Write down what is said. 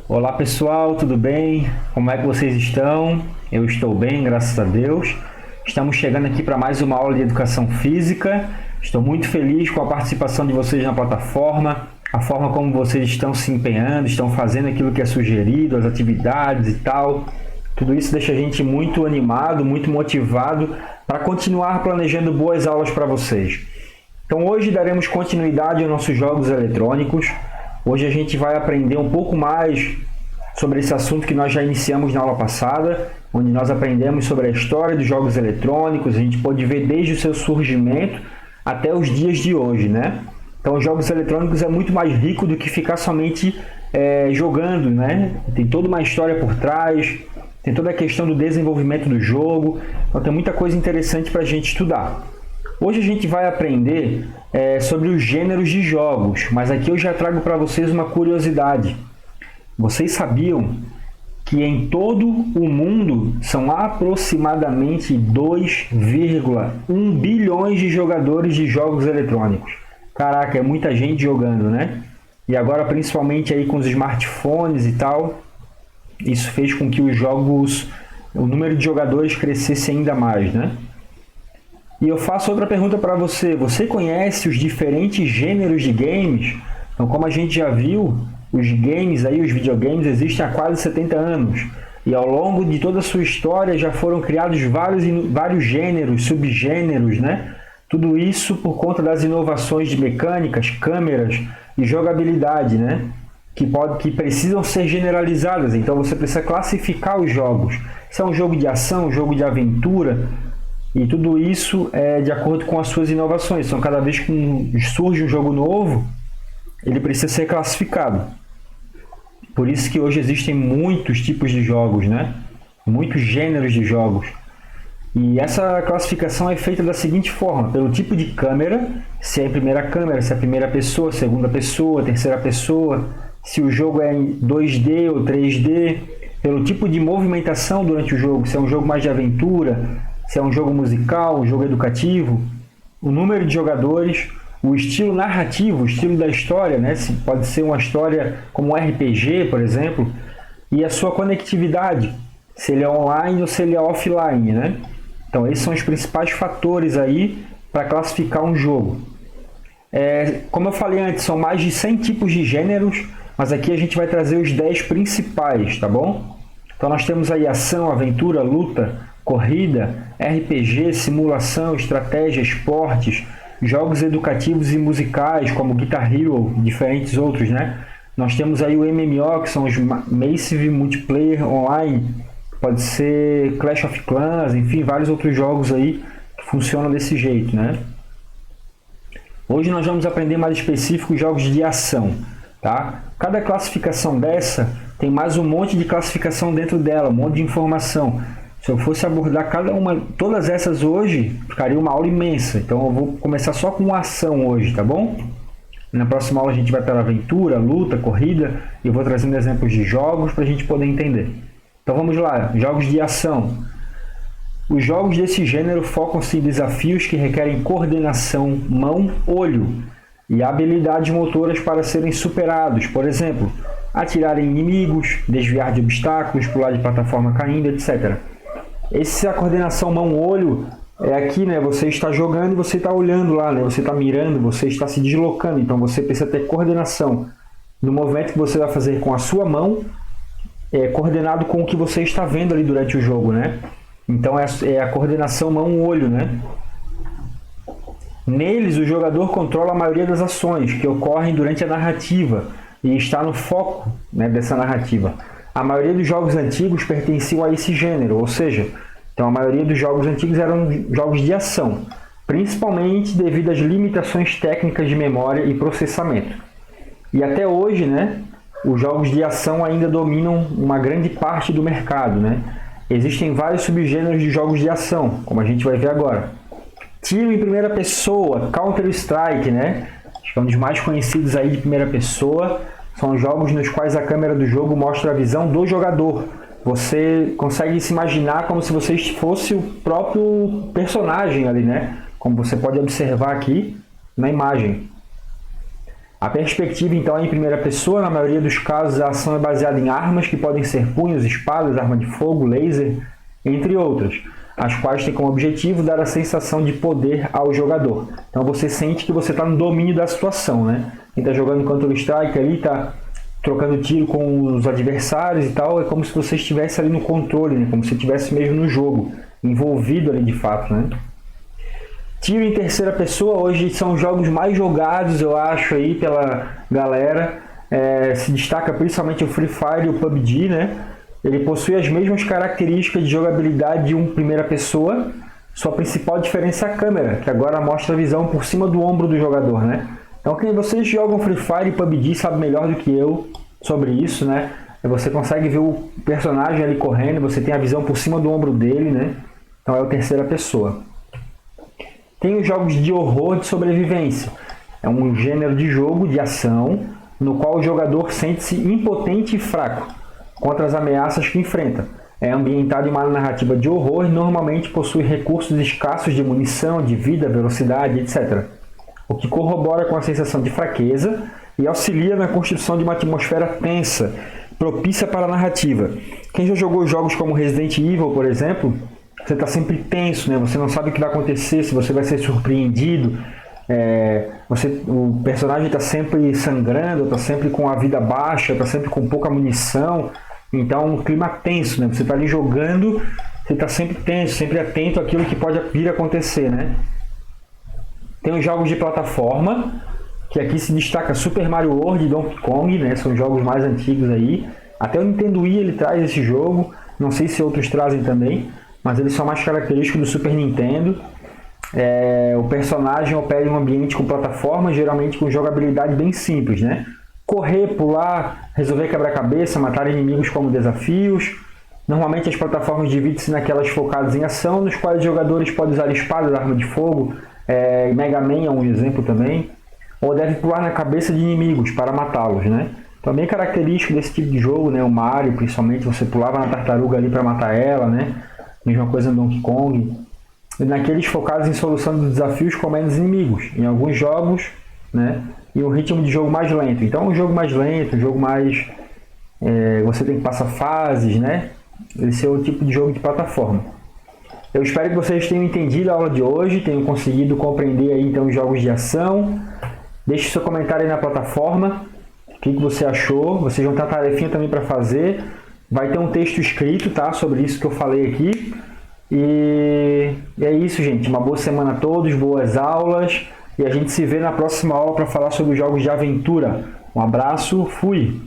Olá pessoal, tudo bem? Como é que vocês estão? Eu estou bem, graças a Deus. Estamos chegando aqui para mais uma aula de Educação Física. Estou muito feliz com a participação de vocês na plataforma, a forma como vocês estão se empenhando, estão fazendo aquilo que é sugerido, as atividades e tal. Tudo isso deixa a gente muito animado, muito motivado para continuar planejando boas aulas para vocês. Então hoje daremos continuidade aos nossos jogos eletrônicos. Hoje a gente vai aprender um pouco mais sobre esse assunto que nós já iniciamos na aula passada, onde nós aprendemos sobre a história dos jogos eletrônicos. A gente pode ver desde o seu surgimento até os dias de hoje, né? Então, os jogos eletrônicos é muito mais rico do que ficar somente jogando, né? Tem toda uma história por trás, tem toda a questão do desenvolvimento do jogo, então tem muita coisa interessante para a gente estudar. Hoje a gente vai aprender sobre os gêneros de jogos, mas aqui eu já trago para vocês uma curiosidade. Vocês sabiam que em todo o mundo são aproximadamente 2,1 bilhões de jogadores de jogos eletrônicos? Caraca, é muita gente jogando, né? E agora, principalmente aí com os smartphones e tal, isso fez com que o número de jogadores crescesse ainda mais, né? E eu faço outra pergunta para você. Você conhece os diferentes gêneros de games? Então, como a gente já viu, os games aí, os videogames existem há quase 70 anos. E ao longo de toda a sua história já foram criados vários gêneros, subgêneros, né? Tudo isso por conta das inovações de mecânicas, câmeras e jogabilidade, né? Que precisam ser generalizadas. Então você precisa classificar os jogos. Se é um jogo de ação, um jogo de aventura, e tudo isso é de acordo com as suas inovações. Então, cada vez que surge um jogo novo, ele precisa ser classificado. Por isso que hoje existem muitos tipos de jogos, né? Muitos gêneros de jogos. E essa classificação é feita da seguinte forma: pelo tipo de câmera, se é em primeira câmera, se é primeira pessoa, segunda pessoa, terceira pessoa, se o jogo é em 2D ou 3D, pelo tipo de movimentação durante o jogo, se é um jogo mais de aventura, se é um jogo musical, um jogo educativo, o número de jogadores, o estilo narrativo, o estilo da história, né? Se pode ser uma história como um RPG, por exemplo, e a sua conectividade, se ele é online ou se ele é offline, né? Então, esses são os principais fatores aí para classificar um jogo. Como eu falei antes, são mais de 100 tipos de gêneros, mas aqui a gente vai trazer os 10 principais, tá bom? Então, nós temos aí ação, aventura, luta, corrida, RPG, simulação, estratégia, esportes, jogos educativos e musicais, como Guitar Hero e diferentes outros, né? Nós temos aí o MMO, que são os Massive Multiplayer Online, pode ser Clash of Clans, enfim, vários outros jogos aí que funcionam desse jeito, né? Hoje nós vamos aprender mais específicos jogos de ação, tá? Cada classificação dessa tem mais um monte de classificação dentro dela, um monte de informação. Se eu fosse abordar todas essas hoje, ficaria uma aula imensa. Então eu vou começar só com ação hoje, tá bom? Na próxima aula a gente vai para aventura, luta, corrida, e eu vou trazendo exemplos de jogos para a gente poder entender. Então vamos lá, jogos de ação. Os jogos desse gênero focam-se em desafios que requerem coordenação mão-olho e habilidades motoras para serem superados. Por exemplo, atirar em inimigos, desviar de obstáculos, pular de plataforma caindo, etc. Essa coordenação mão-olho é aqui, né? Você está jogando e você está olhando lá, né? Você está mirando, você está se deslocando. Então você precisa ter coordenação no movimento que você vai fazer com a sua mão, coordenado com o que você está vendo ali durante o jogo, né? Então é a coordenação mão-olho, né? Neles o jogador controla a maioria das ações que ocorrem durante a narrativa e está no foco, né, dessa narrativa. A maioria dos jogos antigos pertenciam a esse gênero, ou seja, então a maioria dos jogos antigos eram jogos de ação, principalmente devido às limitações técnicas de memória e processamento. E até hoje, né, os jogos de ação ainda dominam uma grande parte do mercado, né? Existem vários subgêneros de jogos de ação, como a gente vai ver agora. Tiro em primeira pessoa, Counter-Strike, né? Acho que é um dos mais conhecidos aí de primeira pessoa. São jogos nos quais a câmera do jogo mostra a visão do jogador. Você consegue se imaginar como se você fosse o próprio personagem ali, né? Como você pode observar aqui na imagem. A perspectiva, então, é em primeira pessoa. Na maioria dos casos, a ação é baseada em armas, que podem ser punhos, espadas, arma de fogo, laser, entre outras, as quais têm como objetivo dar a sensação de poder ao jogador. Então você sente que você está no domínio da situação, né? Quem está jogando Counter-Strike ali, está trocando tiro com os adversários e tal, é como se você estivesse ali no controle, né? Como se estivesse mesmo no jogo, envolvido ali de fato, né? Tiro em terceira pessoa, hoje são os jogos mais jogados, eu acho, aí pela galera. Se destaca principalmente o Free Fire e o PUBG, né? Ele possui as mesmas características de jogabilidade de um primeira pessoa. Sua principal diferença é a câmera, que agora mostra a visão por cima do ombro do jogador, né? Então, quem vocês jogam Free Fire e PUBG sabe melhor do que eu sobre isso, né? Você consegue ver o personagem ali correndo, você tem a visão por cima do ombro dele, né? Então é a terceira pessoa. Tem os jogos de horror de sobrevivência. É um gênero de jogo de ação no qual o jogador sente-se impotente e fraco contra as ameaças que enfrenta. É ambientado em uma narrativa de horror e normalmente possui recursos escassos de munição, de vida, velocidade, etc. O que corrobora com a sensação de fraqueza e auxilia na construção de uma atmosfera tensa, propícia para a narrativa. Quem já jogou jogos como Resident Evil, por exemplo, você está sempre tenso, né? Você não sabe o que vai acontecer, se você vai ser surpreendido. O personagem está sempre sangrando, está sempre com a vida baixa, está sempre com pouca munição. Então, um clima tenso, né? Você está ali jogando, você está sempre tenso, sempre atento àquilo que pode vir a acontecer, né? Tem os jogos de plataforma, que aqui se destaca Super Mario World e Donkey Kong, né? São jogos mais antigos aí. Até o Nintendo Wii ele traz esse jogo, não sei se outros trazem também, mas eles são mais característicos do Super Nintendo. O personagem opera em um ambiente com plataformas, geralmente com jogabilidade bem simples, né? Correr, pular, resolver quebra-cabeça, matar inimigos como desafios. Normalmente as plataformas dividem-se naquelas focadas em ação, nos quais os jogadores podem usar espadas, arma de fogo, Mega Man é um exemplo também, ou deve pular na cabeça de inimigos para matá-los, né? Também característico desse tipo de jogo, né? O Mario, principalmente, você pulava na tartaruga ali para matar ela, né? Mesma coisa no Donkey Kong. E naqueles focados em solução de desafios com menos inimigos. Em alguns jogos, né? E um ritmo de jogo mais lento. Então, um jogo mais lento, um jogo mais... você tem que passar fases, né? Esse é o tipo de jogo de plataforma. Eu espero que vocês tenham entendido a aula de hoje, tenham conseguido compreender aí, então, os jogos de ação. Deixe seu comentário aí na plataforma. O que você achou? Vocês vão ter uma tarefinha também para fazer. Vai ter um texto escrito, tá? Sobre isso que eu falei aqui. E é isso, gente. Uma boa semana a todos, boas aulas. E a gente se vê na próxima aula para falar sobre os jogos de aventura. Um abraço, fui!